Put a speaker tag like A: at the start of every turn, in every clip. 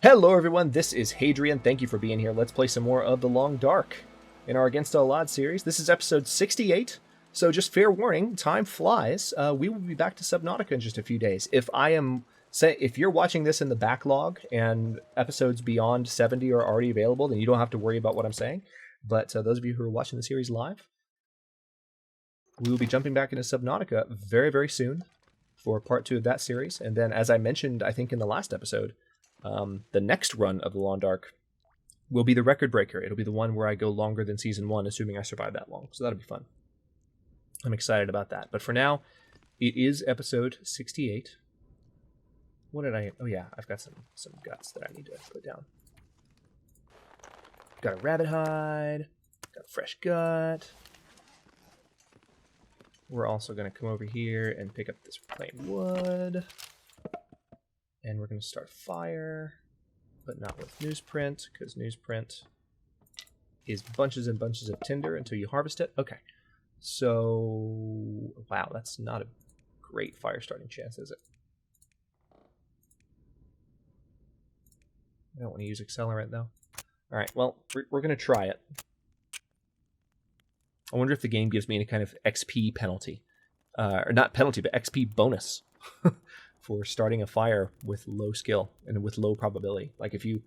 A: Hello everyone, this is Hadrian. Thank you for being here. Let's play some more of The Long Dark in our Against All Odds series. This is episode 68, so just fair warning, time flies. We will be back to Subnautica in just a few days. If you're watching this in the backlog and episodes beyond 70 are already available, then you don't have to worry about what I'm saying. But those of you who are watching the series live, we will be jumping back into Subnautica very, very soon for part 2 of that series. And then, as I mentioned, I think in the last episode, the next run of The Long Dark will be the record breaker. It'll be the one where I go longer than season 1, assuming I survive that long. So that'll be fun. I'm excited about that. But for now, it is episode 68. What did I... Oh yeah, I've got some guts that I need to put down. Got a rabbit hide. Got a fresh gut. We're also going to come over here and pick up this plain wood. And we're going to start fire, but not with newsprint, because newsprint is bunches and bunches of tinder until you harvest it. Okay, so, wow, that's not a great fire starting chance, is it? I don't want to use accelerant, though. All right, well, we're going to try it. I wonder if the game gives me any kind of XP penalty. Or not penalty, but XP bonus. For starting a fire with low skill and with low probability. Like if the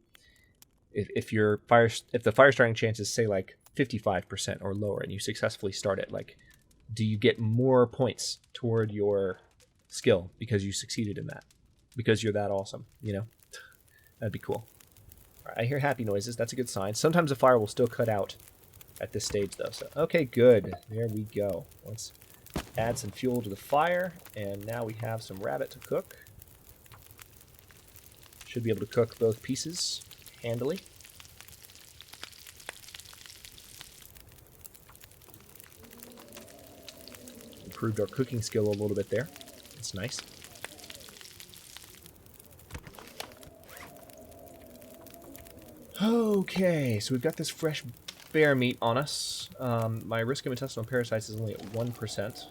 A: fire starting chance is say like 55% or lower and you successfully start it, like do you get more points toward your skill because you succeeded in that? Because you're that awesome, you know? That'd be cool. All right, I hear happy noises. That's a good sign. Sometimes the fire will still cut out at this stage though. So okay, good. There we go. Let's add some fuel to the fire, and now we have some rabbit to cook. Should be able to cook both pieces handily. Improved our cooking skill a little bit there. That's nice. Okay, so we've got this fresh bear meat on us. My risk of intestinal parasites is only at 1%.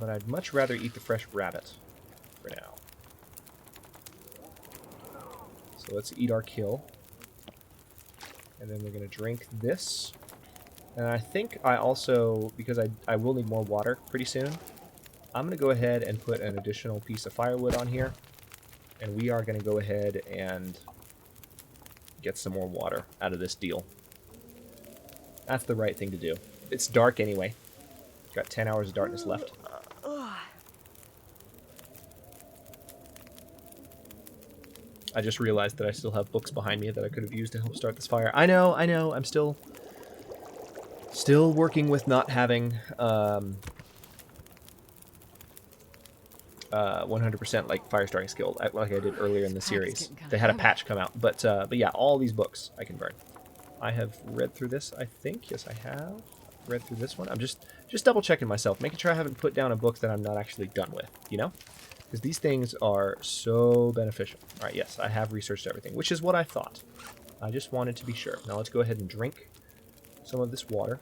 A: But I'd much rather eat the fresh rabbit for now. So let's eat our kill. And then we're going to drink this. And I think I also, because I will need more water pretty soon, I'm going to go ahead and put an additional piece of firewood on here. And we are going to go ahead and get some more water out of this deal. That's the right thing to do. It's dark anyway. Got 10 hours of darkness left. I just realized that I still have books behind me that I could have used to help start this fire. I know. I'm still working with not having 100% like fire starting skill like I did earlier in the series. They had a patch come out, but yeah, all these books I can burn. I have read through this, I think. Yes, I have read through this one. I'm just double checking myself, making sure I haven't put down a book that I'm not actually done with, you know? Because these things are so beneficial. All right, yes, I have researched everything, which is what I thought. I just wanted to be sure. Now let's go ahead and drink some of this water.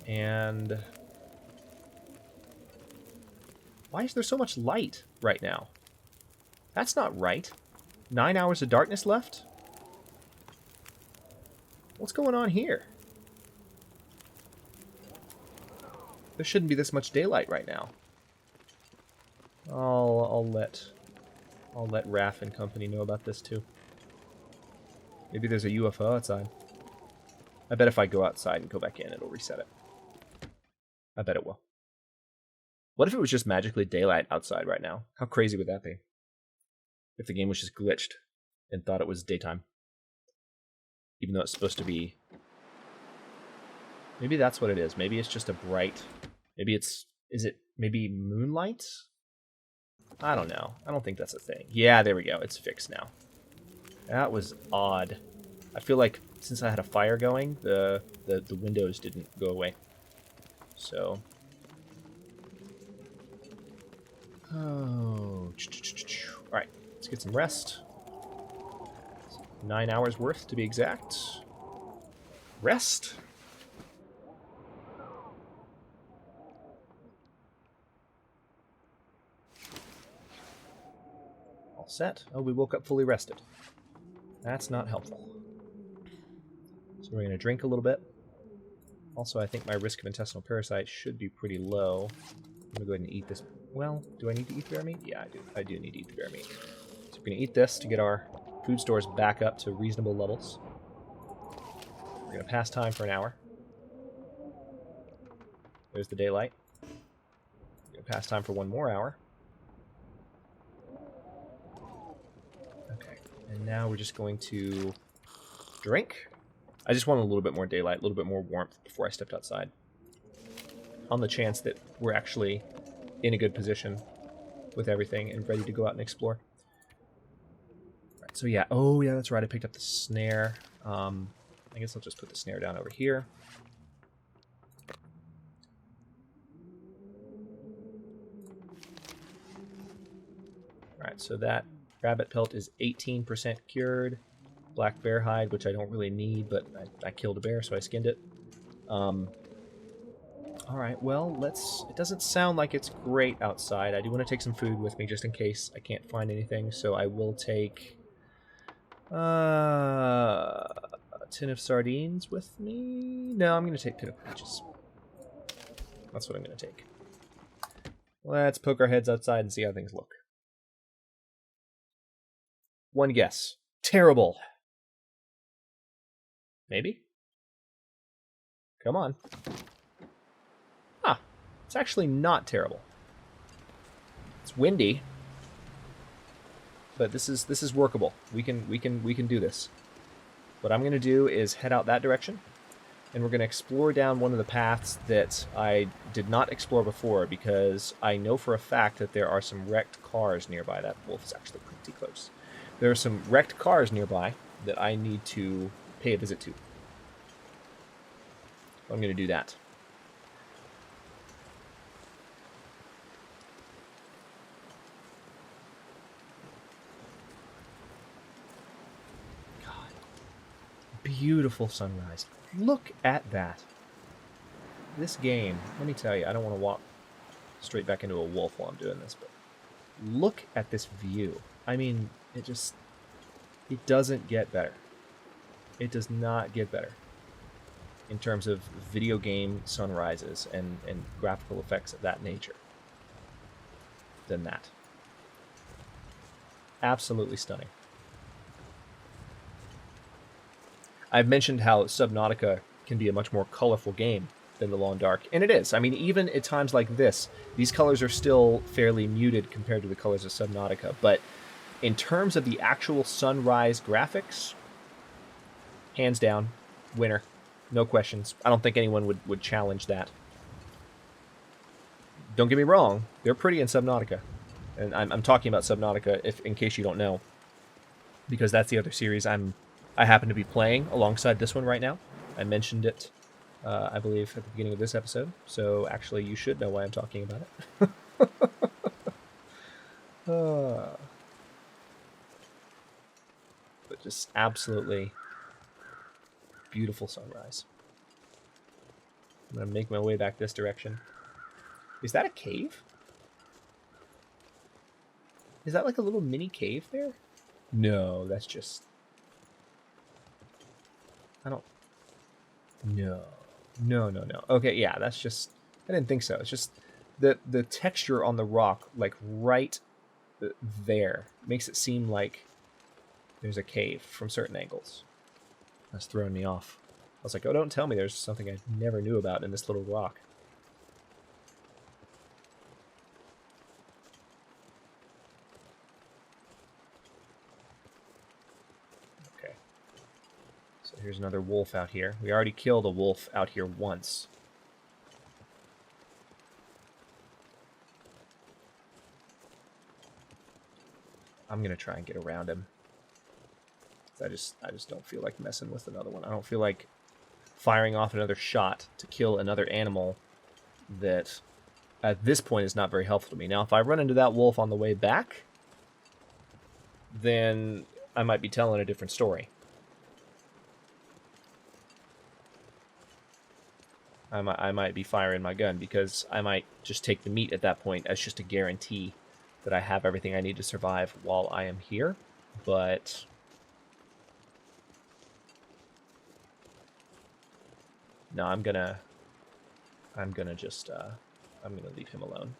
A: And why is there so much light right now? That's not right. 9 hours of darkness left? What's going on here? There shouldn't be this much daylight right now. I'll let Raph and company know about this too. Maybe there's a UFO outside. I bet if I go outside and go back in, it'll reset it. I bet it will. What if it was just magically daylight outside right now? How crazy would that be? If the game was just glitched and thought it was daytime. Even though it's supposed to be... Maybe that's what it is. Maybe it's just a bright... Maybe it's... Is it maybe moonlight? I don't know. I don't think that's a thing. Yeah, there we go. It's fixed now. That was odd. I feel like since I had a fire going, the windows didn't go away. So... Oh... Alright, let's get some rest. 9 hours worth, to be exact. Rest. All set. Oh, we woke up fully rested. That's not helpful. So we're going to drink a little bit. Also, I think my risk of intestinal parasites should be pretty low. I'm going to go ahead and eat this. Well, do I need to eat the bear meat? Yeah, I do. I do need to eat the bear meat. So we're going to eat this to get our food stores back up to reasonable levels. We're going to pass time for an hour. There's the daylight. We're going to pass time for one more hour. Okay, and now we're just going to drink. I just want a little bit more daylight, a little bit more warmth before I stepped outside. On the chance that we're actually in a good position with everything and ready to go out and explore. Right, so yeah, oh yeah, that's right, I picked up the snare. I guess I'll just put the snare down over here. Alright, so that rabbit pelt is 18% cured. Black bear hide, which I don't really need, but I killed a bear, so I skinned it. Alright, well, it doesn't sound like it's great outside. I do want to take some food with me, just in case I can't find anything, so I will take a tin of sardines with me. No, I'm going to take tin of peaches. That's what I'm going to take. Let's poke our heads outside and see how things look. One guess. Terrible. Maybe? Come on. Ah, it's actually not terrible. It's windy, but this is workable. We can do this. What I'm going to do is head out that direction, and we're going to explore down one of the paths that I did not explore before, because I know for a fact that there are some wrecked cars nearby. That wolf is actually pretty close. There are some wrecked cars nearby that I need to pay a visit to. I'm going to do that. God. Beautiful sunrise. Look at that. This game, let me tell you, I don't want to walk straight back into a wolf while I'm doing this, but look at this view. I mean, it doesn't get better. It does not get better in terms of video game sunrises and graphical effects of that nature than that. Absolutely stunning. I've mentioned how Subnautica can be a much more colorful game than The Long Dark, and it is. I mean, even at times like this, these colors are still fairly muted compared to the colors of Subnautica, but in terms of the actual sunrise graphics, hands down, winner. No questions. I don't think anyone would challenge that. Don't get me wrong, they're pretty in Subnautica. And I'm talking about Subnautica in case you don't know, because that's the other series I happen to be playing alongside this one right now. I mentioned it, I believe, at the beginning of this episode, so actually you should know why I'm talking about it. But just absolutely beautiful sunrise. I'm going to make my way back this direction. Is that a cave? Is that like a little mini cave there? No, that's just... I don't... No. No. Okay, yeah, that's just... I didn't think so. It's just the texture on the rock, like right there, makes it seem like there's a cave from certain angles. That's throwing me off. I was like, oh, don't tell me there's something I never knew about in this little rock. Okay. So here's another wolf out here. We already killed a wolf out here once. I'm going to try and get around him. I just don't feel like messing with another one. I don't feel like firing off another shot to kill another animal that at this point is not very helpful to me. Now, if I run into that wolf on the way back, then I might be telling a different story. I might be firing my gun, because I might just take the meat at that point as just a guarantee that I have everything I need to survive while I am here, but no, I'm gonna just I'm gonna leave him alone.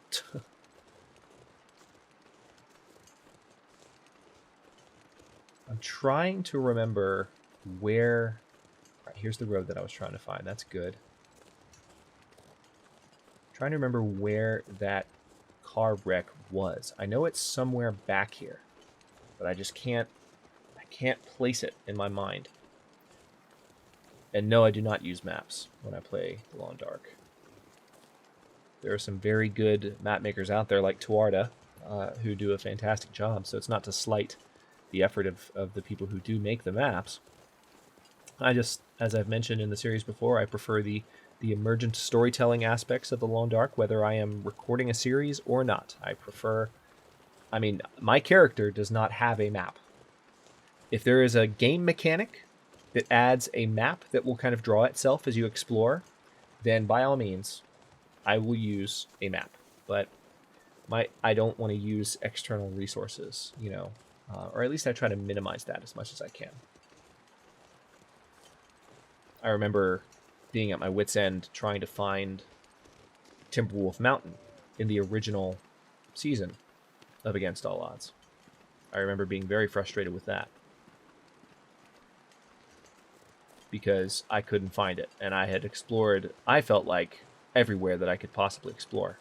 A: I'm trying to remember where. Right, here's the road that I was trying to find. That's good. Trying to remember where that car wreck was. I know it's somewhere back here, but I can't place it in my mind. And no, I do not use maps when I play The Long Dark. There are some very good map makers out there like Tuarda, who do a fantastic job, so it's not to slight the effort of the people who do make the maps. I just, as I've mentioned in the series before, I prefer the emergent storytelling aspects of The Long Dark, whether I am recording a series or not. I mean, my character does not have a map. If there is a game mechanic that adds a map that will kind of draw itself as you explore, then by all means, I will use a map. But I don't want to use external resources, you know, or at least I try to minimize that as much as I can. I remember being at my wit's end trying to find Timberwolf Mountain in the original season of Against All Odds. I remember being very frustrated with that because I couldn't find it, and I had explored, I felt like, everywhere that I could possibly explore,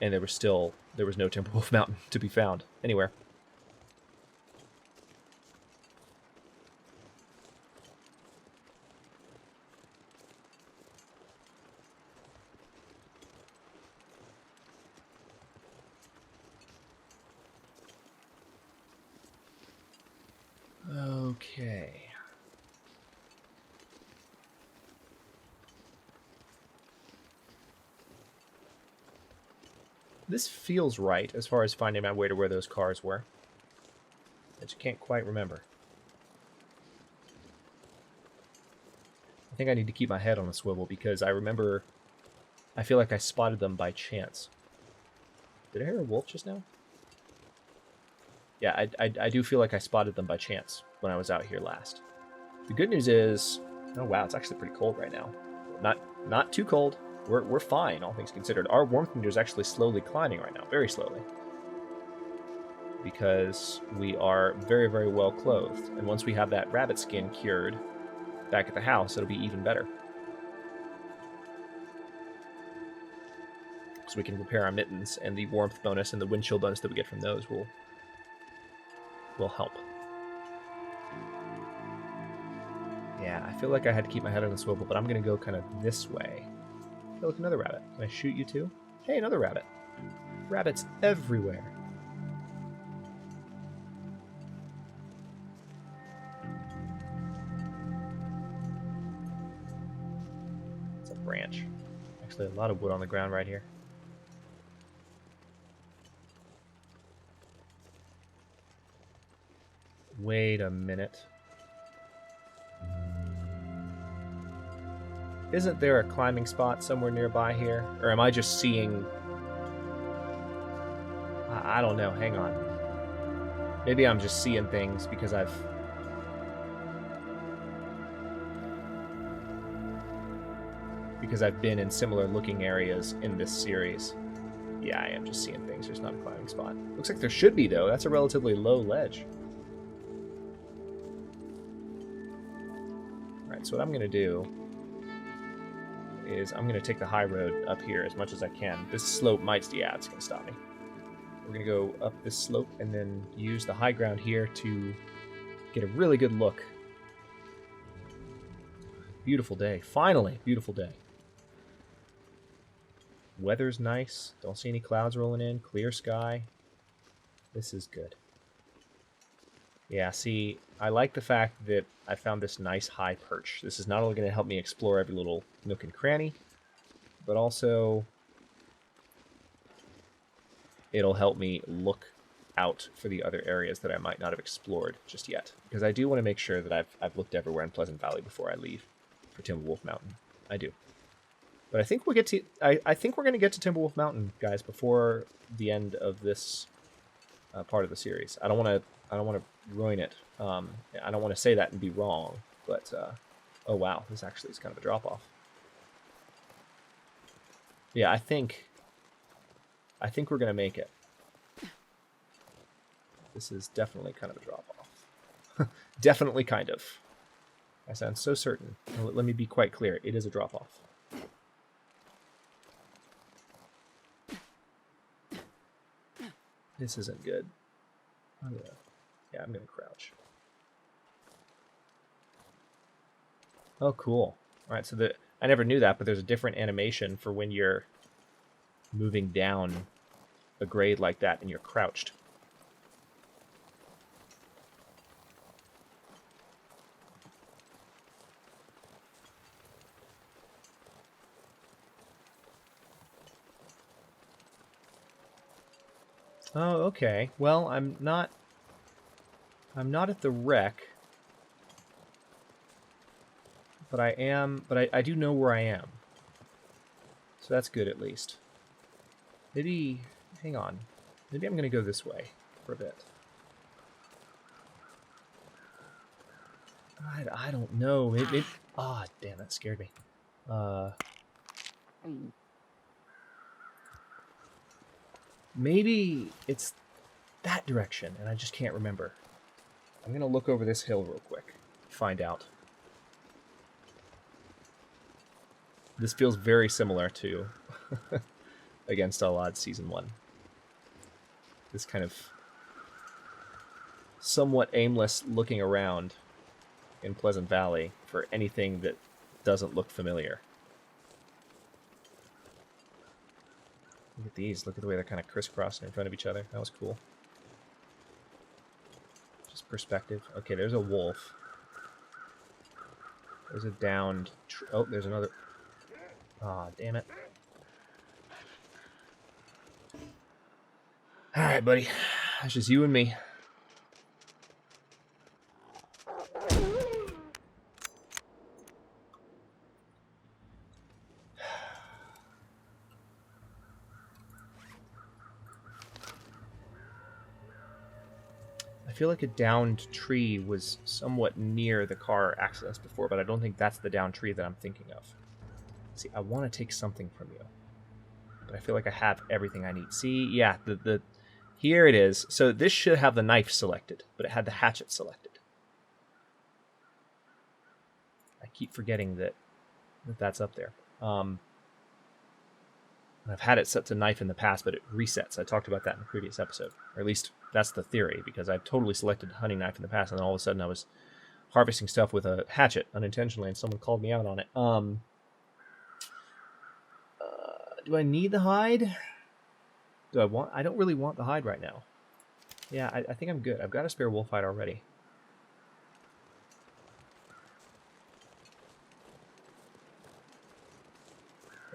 A: and there was no Timberwolf Mountain to be found anywhere. Okay. This feels right as far as finding my way to where those cars were. I just can't quite remember. I think I need to keep my head on a swivel because I feel like I spotted them by chance. Did I hear a wolf just now? Yeah, I do feel like I spotted them by chance when I was out here last. The good news is, oh wow, it's actually pretty cold right now. Not too cold. We're fine, all things considered. Our warmth meter is actually slowly climbing right now, very slowly, because we are very, very well clothed. And once we have that rabbit skin cured back at the house, it'll be even better. So we can repair our mittens, and the warmth bonus and the wind chill bonus that we get from those will help. Yeah, I feel like I had to keep my head on a swivel, but I'm going to go kind of this way. Hey, look, another rabbit. Can I shoot you too? Hey, another rabbit. Rabbits everywhere. It's a branch. Actually, a lot of wood on the ground right here. Wait a minute. Isn't there a climbing spot somewhere nearby here? Or am I just seeing... I don't know, hang on. Maybe I'm just seeing things because I've been in similar looking areas in this series. Yeah, I am just seeing things. There's not a climbing spot. Looks like there should be, though. That's a relatively low ledge. Alright, so what I'm going to do is I'm going to take the high road up here as much as I can. This slope might... Yeah, it's going to stop me. We're going to go up this slope and then use the high ground here to get a really good look. Beautiful day. Finally, beautiful day. Weather's nice. Don't see any clouds rolling in. Clear sky. This is good. Yeah, see, I like the fact that I found this nice high perch. This is not only going to help me explore every little nook and cranny, but also it'll help me look out for the other areas that I might not have explored just yet. Because I do want to make sure that I've looked everywhere in Pleasant Valley before I leave for Timberwolf Mountain. I do. But I think we'll get to. I think we're going to get to Timberwolf Mountain, guys, before the end of this part of the series. I don't want to. I don't want to ruin it. I don't want to say that and be wrong. But oh wow, this actually is kind of a drop off. Yeah, I think we're going to make it. This is definitely kind of a drop off. Definitely kind of. I sound so certain. Let me be quite clear. It is a drop off. This isn't good. I'm gonna crouch. Oh, cool. All right, so I never knew that, but there's a different animation for when you're moving down a grade like that and you're crouched. Oh, okay. Well, I'm not at the wreck. But I do know where I am. So that's good at least. Maybe, hang on. Maybe I'm going to go this way for a bit. I don't know. Ah, damn, that scared me. Maybe it's that direction, and I just can't remember. I'm going to look over this hill real quick. Find out. This feels very similar to Against All Odds Season 1. This kind of somewhat aimless looking around in Pleasant Valley for anything that doesn't look familiar. Look at these. Look at the way they're kind of crisscrossing in front of each other. That was cool. Just perspective. Okay, there's a wolf. There's a downed... Oh, there's another... Aw, oh, damn it. Alright, buddy. It's just you and me. I feel like a downed tree was somewhat near the car access before, but I don't think that's the downed tree that I'm thinking of. See, I want to take something from you, but I feel like I have everything I need. See, yeah, here it is. So this should have the knife selected, but it had the hatchet selected. I keep forgetting that's up there. I've had it set to knife in the past, but it resets. I talked about that in the previous episode, or at least that's the theory, because I've totally selected hunting knife in the past, and then all of a sudden I was harvesting stuff with a hatchet unintentionally, and someone called me out on it. Do I need the hide? I don't really want the hide right now. Yeah, I think I'm good. I've got a spare wolf hide already.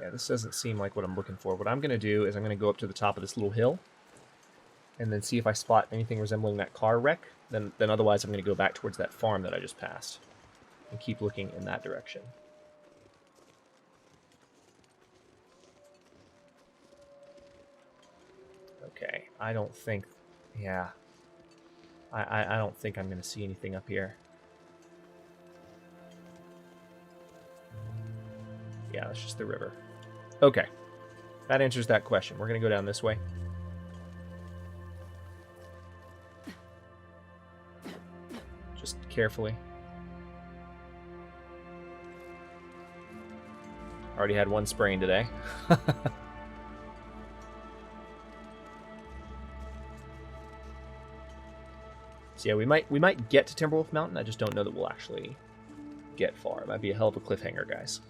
A: Yeah, this doesn't seem like what I'm looking for. What I'm going to do is I'm going to go up to the top of this little hill and then see if I spot anything resembling that car wreck. Then otherwise I'm going to go back towards that farm that I just passed and keep looking in that direction. Okay, I don't think... Yeah. I don't think I'm going to see anything up here. Yeah, that's just the river. Okay. That answers that question. We're going to go down this way. Just carefully. Already had one sprain today. So yeah, we might get to Timberwolf Mountain. I just don't know that we'll actually get far. It might be a hell of a cliffhanger, guys.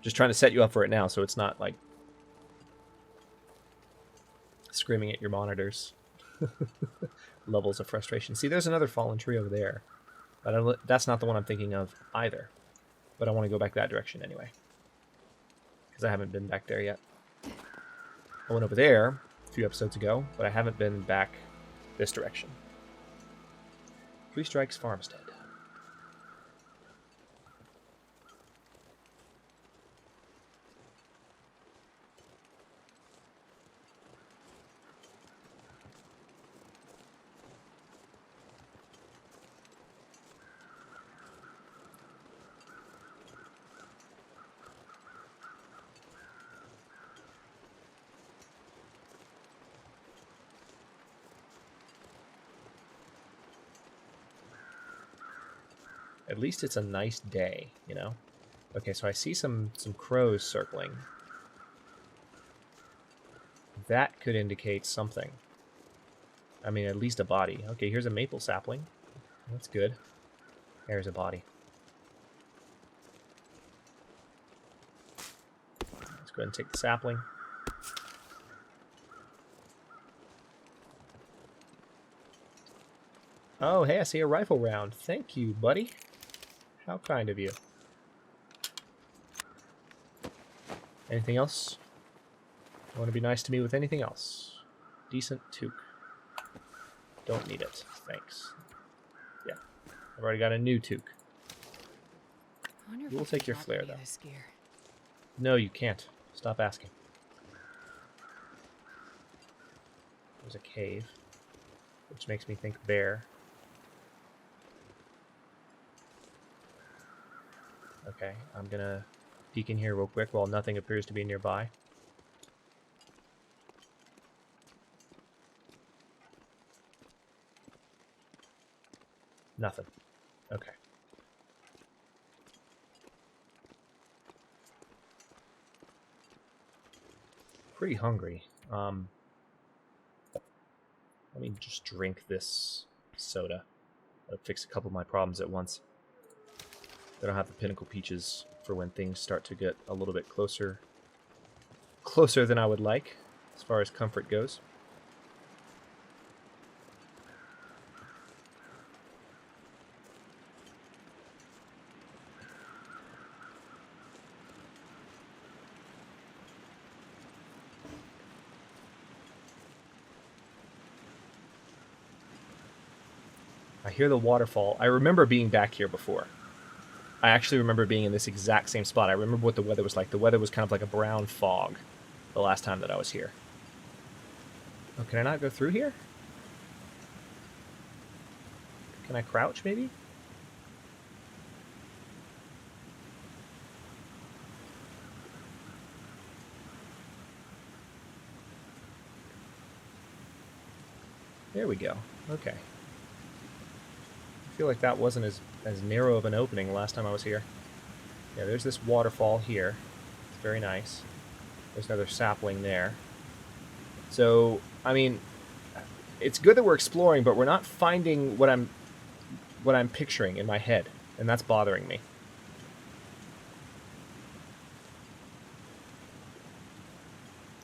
A: Just trying to set you up for it now, so it's not like screaming at your monitors. Levels of frustration. See, there's another fallen tree over there, but that's not the one I'm thinking of either. But I want to go back that direction anyway, because I haven't been back there yet. I went over there a few episodes ago, but I haven't been back this direction. 3 Strikes Farmstead. At least it's a nice day, you know? Okay, so I see some crows circling. That could indicate something. I mean, at least a body. Okay, here's a maple sapling. That's good. There's a body. Let's go ahead and take the sapling. Oh, hey, I see a rifle round. Thank you, buddy. How kind of you. Anything else? You want to be nice to me with anything else? Decent toque. Don't need it. Thanks. Yeah. I've already got a new toque. We'll take your flare, though. No, you can't. Stop asking. There's a cave, which makes me think bear. Okay, I'm gonna peek in here real quick while nothing appears to be nearby. Nothing. Okay. Pretty hungry. Let me just drink this soda. That'll fix a couple of my problems at once. I don't have the pinnacle peaches for when things start to get a little bit closer than I would like as far as comfort goes. I hear the waterfall. I remember being back here before. I actually remember being in this exact same spot. I remember what the weather was like. The weather was kind of like a brown fog the last time that I was here. Oh, can I not go through here? Can I crouch, maybe? There we go. Okay. I feel like that wasn't as narrow of an opening last time I was here. Yeah, there's this waterfall here. It's very nice. There's another sapling there. So, I mean, it's good that we're exploring, but we're not finding what I'm picturing in my head, and that's bothering me.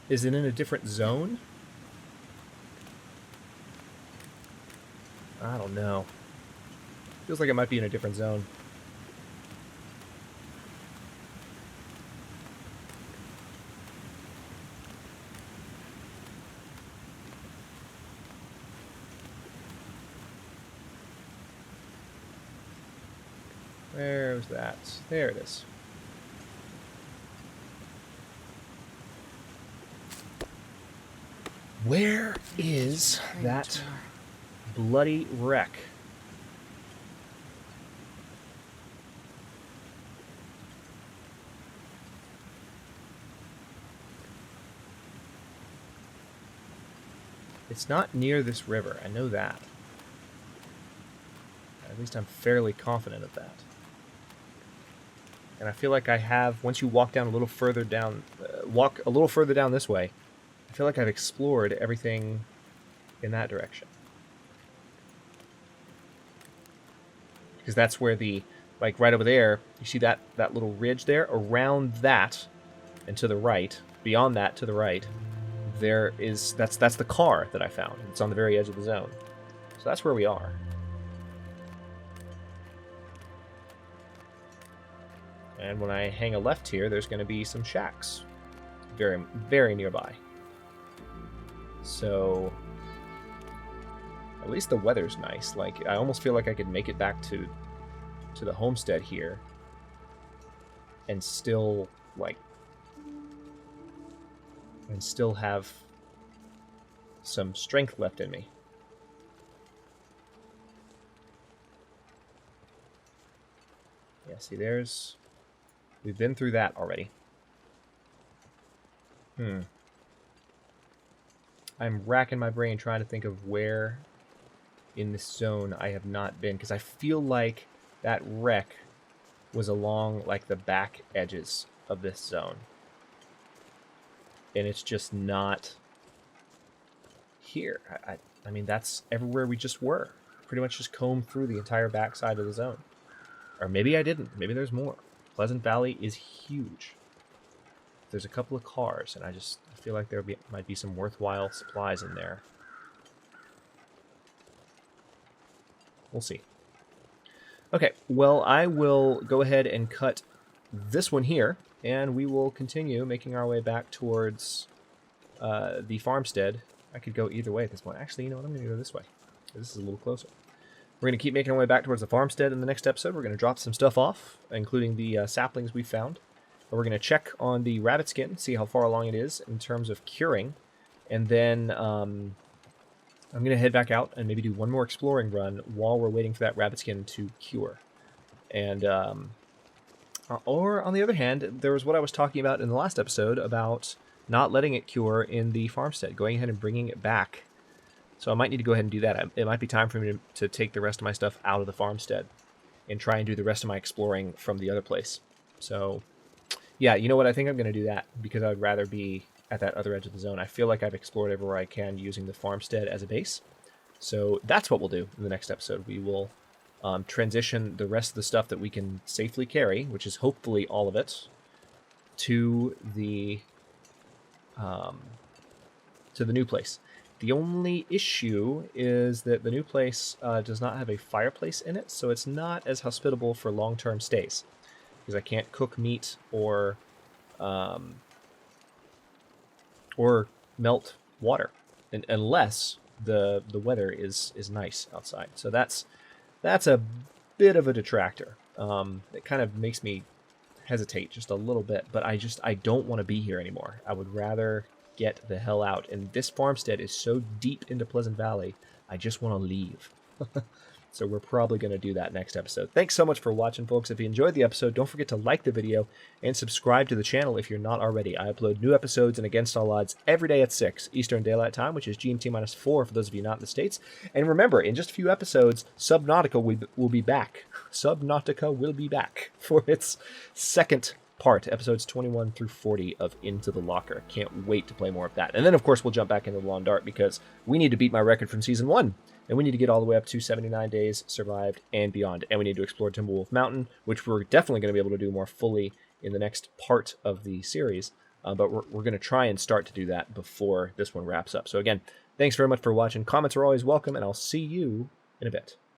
A: Is it in a different zone? I don't know. Feels like it might be in a different zone. Where's that? There it is. Where is that bloody wreck? It's not near this river, I know that. At least I'm fairly confident of that. And I feel like I have, once you walk down a little further down, this way, I feel like I've explored everything in that direction. Because that's where like right over there, you see that little ridge there? Around that, and to the right, beyond that to the right, that's the car that I found. It's on the very edge of the zone. So that's where we are. And when I hang a left here, there's going to be some shacks. Very, very nearby. So at least the weather's nice. Like, I almost feel like I could make it back to the homestead here and still have some strength left in me. Yeah, see, we've been through that already. I'm racking my brain trying to think of where in this zone I have not been, because I feel like that wreck was along like the back edges of this zone. And it's just not here. I mean, that's everywhere we just were. Pretty much just combed through the entire backside of the zone. Or maybe I didn't. Maybe there's more. Pleasant Valley is huge. There's a couple of cars, and I feel like there might be some worthwhile supplies in there. We'll see. Okay, well, I will go ahead and cut this one here, and we will continue making our way back towards the farmstead. I could go either way at this point. Actually, you know what? I'm going to go this way. This is a little closer. We're going to keep making our way back towards the farmstead in the next episode. We're going to drop some stuff off, including the saplings we found. We're going to check on the rabbit skin, see how far along it is in terms of curing. And then I'm going to head back out and maybe do one more exploring run while we're waiting for that rabbit skin to cure. And, or on the other hand, there was what I was talking about in the last episode about not letting it cure in the farmstead, going ahead and bringing it back. So I might need to go ahead and do that. It might be time for me to take the rest of my stuff out of the farmstead and try and do the rest of my exploring from the other place. So, yeah, you know what? I think I'm going to do that because I would rather be at that other edge of the zone. I feel like I've explored everywhere I can using the farmstead as a base. So that's what we'll do in the next episode. We will transition the rest of the stuff that we can safely carry, which is hopefully all of it, to the new place. The only issue is that the new place does not have a fireplace in it, so it's not as hospitable for long-term stays because I can't cook meat or melt water unless the weather is nice outside. So that's a bit of a detractor. It kind of makes me hesitate just a little bit, but I don't want to be here anymore. I would rather get the hell out. And this farmstead is so deep into Pleasant Valley, I just want to leave. So we're probably going to do that next episode. Thanks so much for watching, folks. If you enjoyed the episode, don't forget to like the video and subscribe to the channel if you're not already. I upload new episodes and Against All Odds every day at 6 Eastern Daylight Time, which is GMT-4 for those of you not in the States. And remember, in just a few episodes, Subnautica will be back. Subnautica will be back for its second part, episodes 21 through 40 of Into the Locker. Can't wait to play more of that. And then, of course, we'll jump back into the Long Dark because we need to beat my record from Season 1. And we need to get all the way up to 79 days survived and beyond. And we need to explore Timberwolf Mountain, which we're definitely going to be able to do more fully in the next part of the series. But we're going to try and start to do that before this one wraps up. So again, thanks very much for watching. Comments are always welcome, and I'll see you in a bit.